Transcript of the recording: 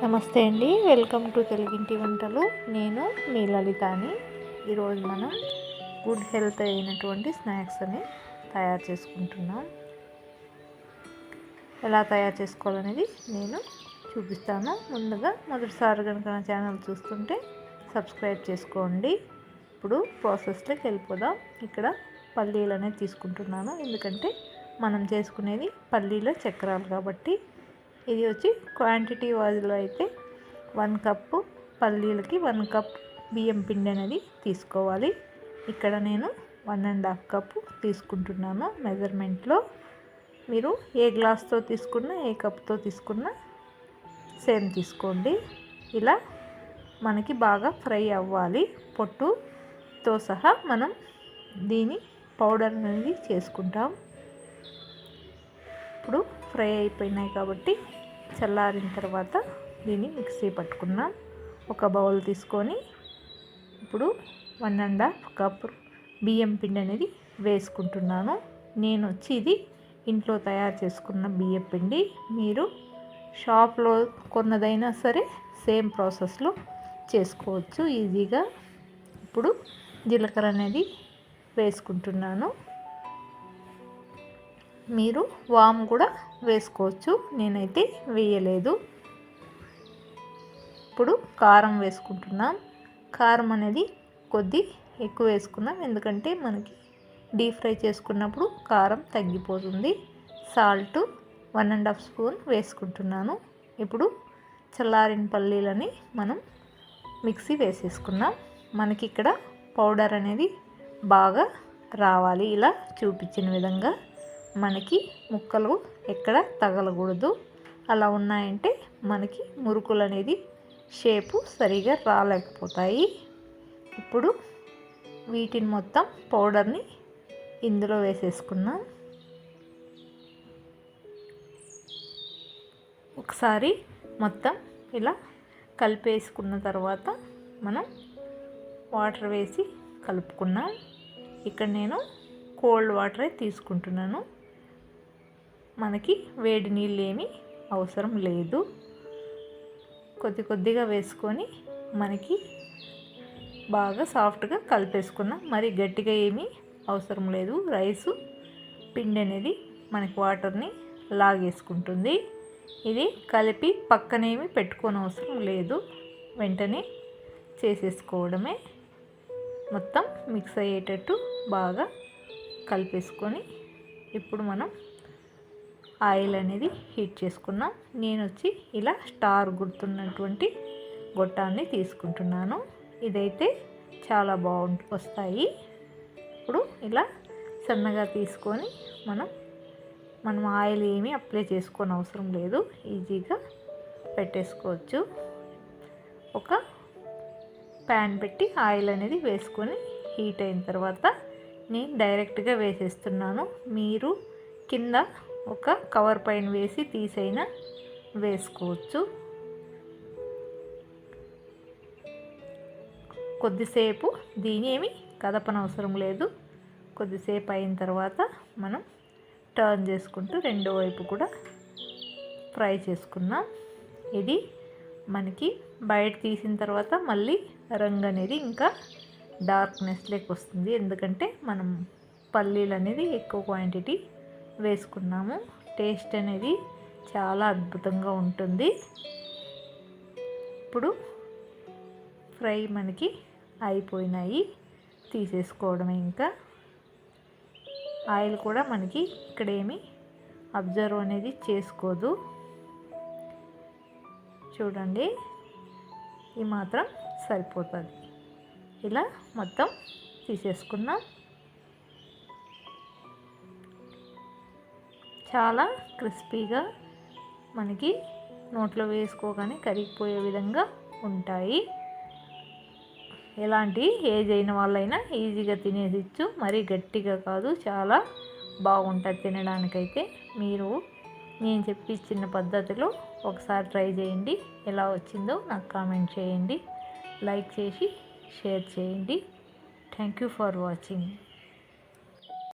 నమస్తే అండి, welcome to తెలుగింటి వంటలు. నేను మీ లలితాని. ఈరోజు మనం గుడ్ హెల్త్ అయినటువంటి స్నాక్స్ అని తయారు చేసుకుంటున్నాం. ఎలా తయారు చేసుకోవాలనేది నేను చూపిస్తాను. ముందుగా మొదటిసారి కనుక నా ఛానల్ చూస్తుంటే సబ్స్క్రైబ్ చేసుకోండి. ఇప్పుడు ప్రాసెస్లోకి వెళ్ళిపోదాం. ఇక్కడ పల్లీలు అనేది తీసుకుంటున్నాను, ఎందుకంటే మనం చేసుకునేది పల్లీల చక్రాలు కాబట్టి. ఇది వచ్చి క్వాంటిటీ వాజ్లో అయితే 1 కప్పు పల్లీలకి 1 కప్ బియ్యం పిండి అనేది తీసుకోవాలి. ఇక్కడ నేను 1.5 కప్పు తీసుకుంటున్నాను మెజర్మెంట్లో. మీరు ఏ గ్లాస్తో తీసుకున్నా ఏ కప్తో తీసుకున్నా సేమ్ తీసుకోండి. ఇలా మనకి బాగా ఫ్రై అవ్వాలి, పొట్టుతో సహా మనం దీని పౌడర్ అనేది చేసుకుంటాం. ఇప్పుడు ఫ్రై అయిపోయినాయి కాబట్టి చల్లారిన తర్వాత దీన్ని మిక్సీ పట్టుకున్నాం. ఒక బౌల్ తీసుకొని ఇప్పుడు 1.5 కప్ బియ్యం పిండి అనేది వేసుకుంటున్నాను. నేను వచ్చి ఇది ఇంట్లో తయారు చేసుకున్న బియ్యం పిండి. మీరు షాప్లో కొన్నదైనా సరే సేమ్ ప్రాసెస్లో చేసుకోవచ్చు ఈజీగా. ఇప్పుడు జీలకర్ర అనేది వేసుకుంటున్నాను. మీరు వాము కూడా వేసుకోవచ్చు, నేనైతే వేయలేదు. ఇప్పుడు కారం వేసుకుంటున్నాం. కారం అనేది కొద్ది ఎక్కువ వేసుకున్నాం, ఎందుకంటే మనకి డీప్ ఫ్రై చేసుకున్నప్పుడు కారం తగ్గిపోతుంది. సాల్ట్ 1.5 స్పూన్ వేసుకుంటున్నాను. ఇప్పుడు చల్లారిన పల్లీలని మనం మిక్సీ వేసేసుకున్నాం. మనకి ఇక్కడ పౌడర్ అనేది బాగా రావాలి, ఇలా చూపించిన విధంగా. మనకి ముక్కలు ఎక్కడ తగలకూడదు. అలా ఉన్నాయంటే మనకి మురుకులు అనేది షేపు సరిగా రాలేకపోతాయి. ఇప్పుడు వీటిని మొత్తం పౌడర్ని ఇందులో వేసేసుకున్నాం. ఒకసారి మొత్తం ఇలా కలిపేసుకున్న తర్వాత మనం వాటర్ వేసి కలుపుకున్నాం. ఇక్కడ నేను కోల్డ్ వాటరే తీసుకుంటున్నాను. మనకి వేడి నీళ్ళు ఏమీ అవసరం లేదు. కొద్దిగా వేసుకొని మనకి బాగా సాఫ్ట్గా కలిపేసుకున్నాం. మరి గట్టిగా ఏమీ అవసరం లేదు. రైసు పిండి అనేది మనకి వాటర్ని లాగేసుకుంటుంది. ఇది కలిపి పక్కనేమి పెట్టుకోని అవసరం లేదు, వెంటనే చేసేసుకోవడమే. మొత్తం మిక్స్ అయ్యేటట్టు బాగా కలిపేసుకొని ఇప్పుడు మనం ఆయిల్ అనేది హీట్ చేసుకున్నాం. నేను వచ్చి ఇలా స్టార్ గుర్తున్నటువంటి గొట్టాన్ని తీసుకుంటున్నాను. ఇదైతే చాలా వస్తాయి. ఇప్పుడు ఇలా సన్నగా తీసుకొని మనం ఆయిల్ ఏమీ అప్లై చేసుకోని అవసరం లేదు, ఈజీగా పెట్టేసుకోవచ్చు. ఒక ప్యాన్ పెట్టి ఆయిల్ అనేది వేసుకొని హీట్ అయిన తర్వాత నేను డైరెక్ట్గా వేసేస్తున్నాను. మీరు కింద ఒక కవర్ పైన వేసి తీసైనా వేసుకోవచ్చు. కొద్దిసేపు దీని ఏమి కదపనవసరం లేదు. కొద్దిసేపు అయిన తర్వాత మనం టర్న్ చేసుకుంటూ రెండో వైపు కూడా ఫ్రై చేసుకున్నాం. ఇది మనకి బయట తీసిన తర్వాత మళ్ళీ రంగు అనేది ఇంకా డార్క్నెస్లోకి వస్తుంది, ఎందుకంటే మనం పల్లీలు అనేది ఎక్కువ క్వాంటిటీ వేసుకున్నాము. టేస్ట్ అనేది చాలా అద్భుతంగా ఉంటుంది. ఇప్పుడు ఫ్రై మనకి అయిపోయినాయి, తీసేసుకోవడమే. ఇంకా ఆయిల్ కూడా మనకి ఇక్కడేమి అబ్జర్వ్ అనేది చేసుకోదు. చూడండి, ఈ మాత్రం సరిపోతుంది. ఇలా మొత్తం తీసేసుకున్నాం. చాలా క్రిస్పీగా మనకి నోట్లో వేసుకోగానే కరిగిపోయే విధంగా ఉంటాయి. ఎలాంటి ఏజ్ అయిన వాళ్ళైనా ఈజీగా తినేసిచ్చు, మరీ గట్టిగా కాదు, చాలా బాగుంటుంది తినడానికైతే. మీరు నేను చెప్పిచ్చిన పద్ధతిలో ఒకసారి ట్రై చేయండి. ఎలా వచ్చిందో నాకు కామెంట్ చేయండి, లైక్ చేసి షేర్ చేయండి. Thank you for watching.